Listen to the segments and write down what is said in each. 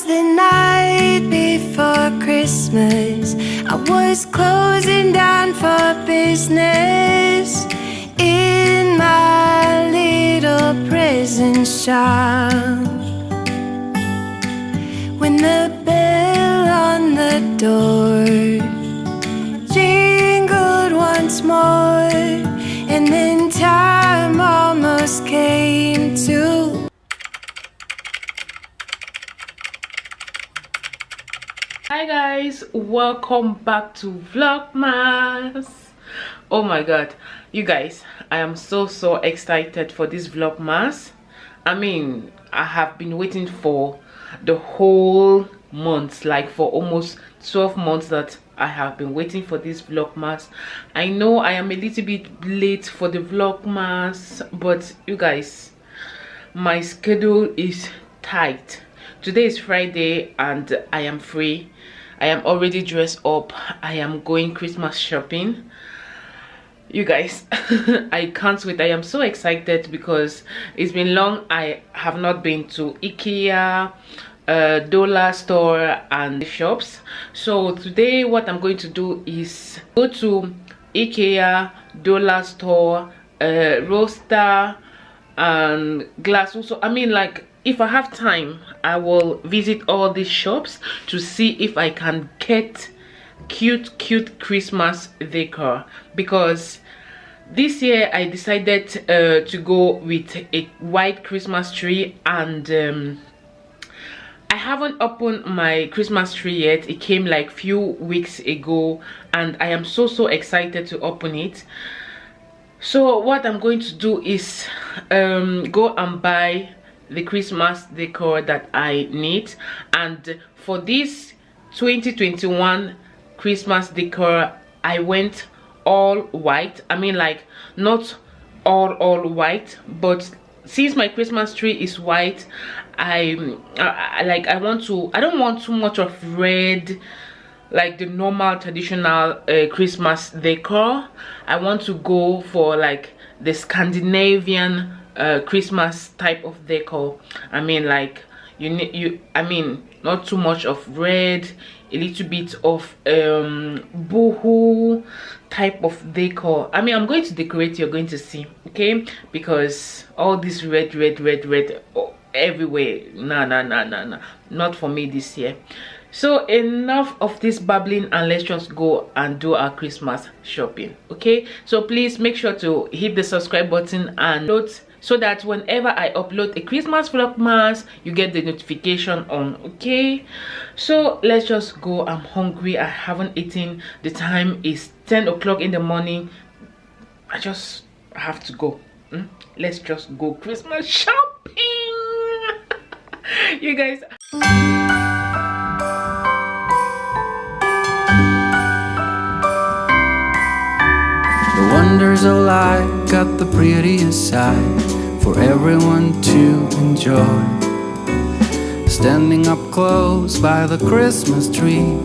was the night before Christmas. I was closing down for business in my little present shop, when the bell on the door jingled once more, and then time almost came to. Hi guys, welcome back to Vlogmas. Oh my god, you guys, I am so excited for this Vlogmas. I mean, I have been waiting for the whole month, like for almost 12 months that I have been waiting for this Vlogmas. I know I am a little bit late for the Vlogmas, but you guys, my schedule is tight. Today is Friday and I am free. I am already dressed up. I am going Christmas shopping. You guys, I can't wait. I am so excited because it's been long. I have not been to IKEA, Dollar Store and shops. So today what I'm going to do is go to IKEA, Dollar Store, Roaster and Glass also. I mean, like, if I have time, I will visit all these shops to see if I can get cute Christmas decor, because this year I decided to go with a white Christmas tree, and I haven't opened my Christmas tree yet. It came like few weeks ago and I am so excited to open it. So what I'm going to do is go and buy the Christmas decor that I need. And for this 2021 Christmas decor, I went all white. I mean, like, not all white, but since my Christmas tree is white, I don't want too much of red, like the normal traditional Christmas decor. I want to go for like the Scandinavian Christmas type of decor. I mean, like, I mean, not too much of red, a little bit of boohoo type of decor. I mean, I'm going to decorate, you're going to see, okay? Because all this red everywhere, nah, not for me this year. So enough of this babbling, and let's just go and do our Christmas shopping, okay? So please make sure to hit the subscribe button and note, so that whenever I upload a Christmas Vlogmas, you get the notification on, okay? So let's just go. I'm hungry, I haven't eaten. The time is 10 o'clock in the morning. I just have to go. Let's just go Christmas shopping. You guys, the wonders of life got the prettiest side for everyone to enjoy. Standing up close by the Christmas tree,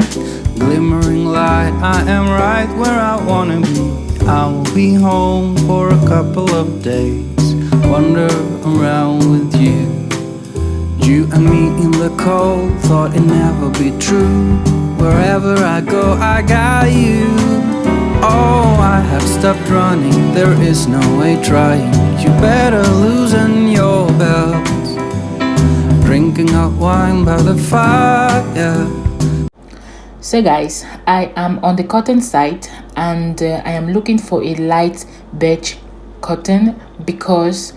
glimmering light, I am right where I wanna be. I will be home for a couple of days, wander around with you. You and me in the cold, thought it'd never be true. Wherever I go, I got you. Oh, I have stopped running, there is no way trying. You better loosen your belt, drinking hot wine by the fire. So guys, I am on the cotton site and I am looking for a light beige cotton because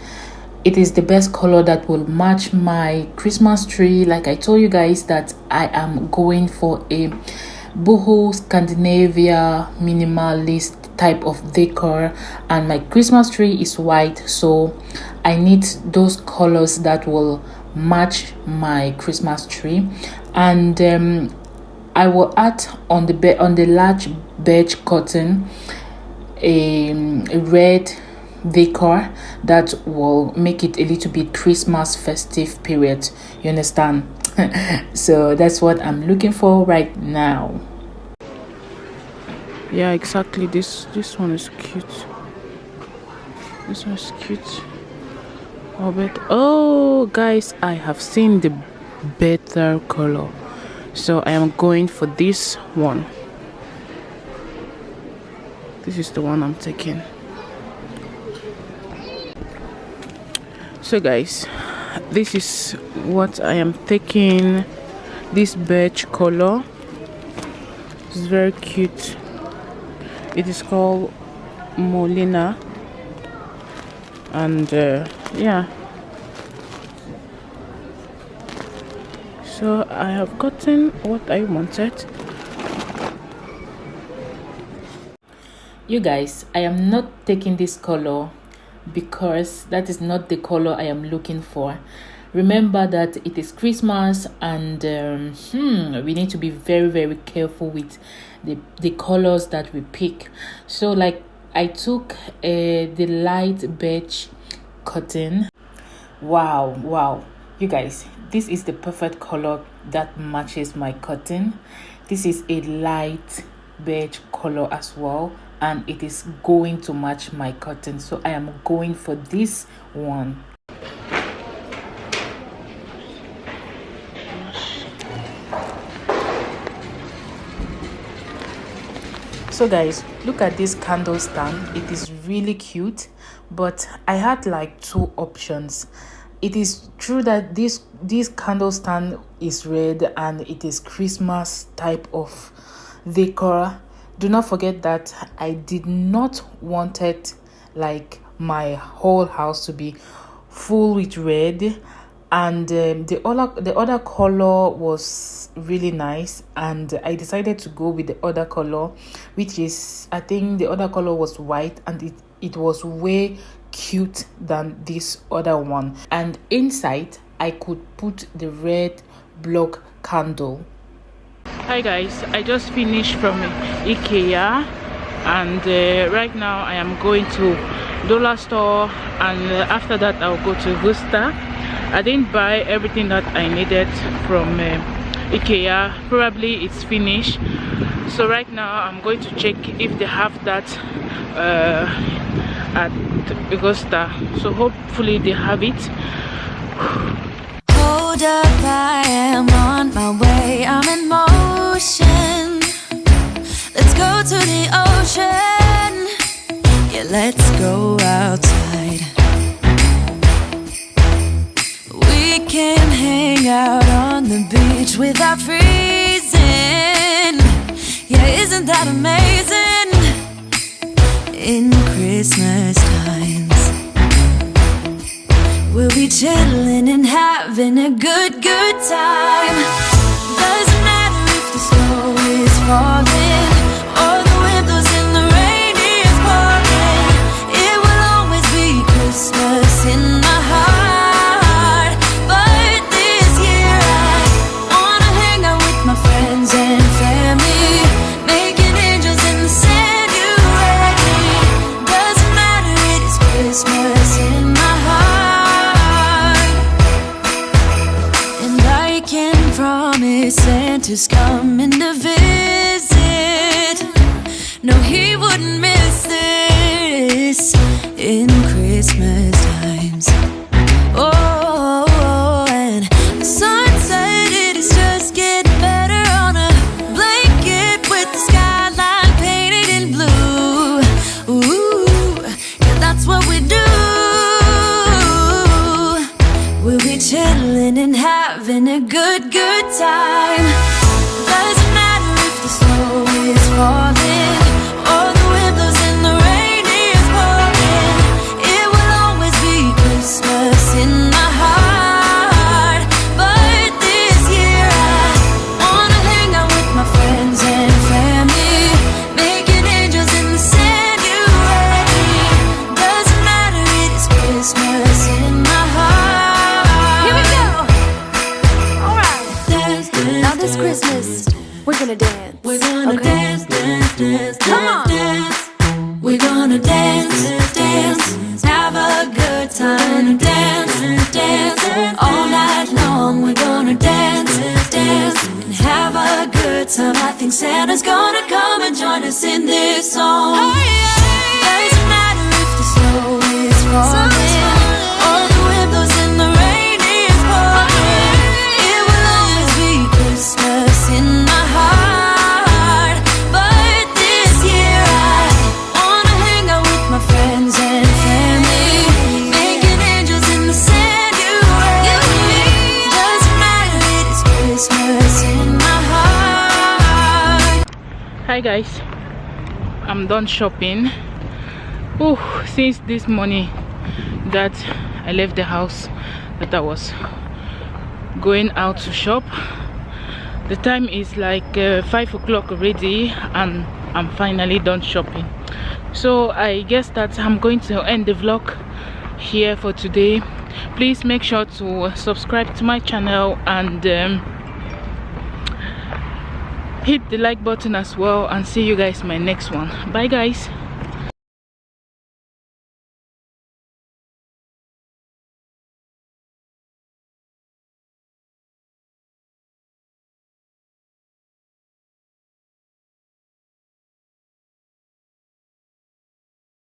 it is the best color that will match my Christmas tree. Like I told you guys that I am going for a boho Scandinavia minimalist type of decor, and my Christmas tree is white, so I need those colors that will match my Christmas tree. And I will add on the large beige cotton a red decor that will make it a little bit Christmas festive period, you understand? So that's what I'm looking for right now. yeah, exactly, this one is cute. This one's cute. Oh, but oh guys, I have seen the better color, so I am going for this one. This is the one I'm taking. So guys, this is what I am taking. This beige color. It's very cute. It is called Molina, and yeah, so I have gotten what I wanted. You guys, I am not taking this color because that is not the color I am looking for. Remember that it is Christmas, and we need to be very careful with the colors that we pick. So like I took the light beige cotton. Wow, you guys, this is the perfect color that matches my cotton. This is a light beige color as well, and it is going to match my cotton, so I am going for this one. So guys, look at this candle stand. It is really cute, but I had like two options. It is true that this candle stand is red and it is Christmas type of decor. Do not forget that I did not want it like my whole house to be full with red, and the other color was really nice, and I decided to go with the other color, which is, I think the other color was white, and it was way cute than this other one. And inside I could put the red block candle. Hi guys, I just finished from IKEA, and right now I am going to Dollar Store, and after that I'll go to Vista. I didn't buy everything that I needed from IKEA. Probably it's finished, so right now I'm going to check if they have that at Augusta. So hopefully they have it. Hold up, I am on my way, I'm in motion. Let's go to the ocean. Yeah, let's go outside. We can hang out on the beach without freezing. Yeah, isn't that amazing? In Christmas times, we'll be chilling and having a good time. Doesn't matter if the snow is falling or the wind blows and the rain is pouring. It will always be Christmas in my heart. But this year I wanna hang out with my friends and family, making angels in the sand. You ready? Doesn't matter, it is Christmas in my heart. And I can promise Santa's coming to visit. No, he wouldn't miss this in Christmas times. Oh, and the sunset, it is just getting better on a blanket with the skyline painted in blue. Ooh, yeah, that's what we do. We'll be chilling and having a good time. Doesn't matter if the snow is falling or the wind blows and the rain is pouring. It will always be Christmas in my heart. But this year I wanna hang out with my friends and family, making angels in the sand. You ready? Doesn't matter, it is Christmas in my heart. Here we go. All right. Dance, dance, now this Christmas, we're gonna dance. We're gonna dance, dance, dance, come on, dance. We're gonna dance, dance, have a good time. Dance, dance, all night long. We're gonna dance, dance, and have a good time. I think Santa's gonna come and join us in this song. Doesn't matter if the snow is falling or the wind blows and the rain is pouring. It will what's in my heart. Hi guys, I'm done shopping. Since this morning that I left the house, that I was going out to shop, the time is like 5 o'clock already, and I'm finally done shopping. So I guess that I'm going to end the vlog here for today. Please make sure to subscribe to my channel and hit the like button as well, and see you guys in my next one. Bye guys.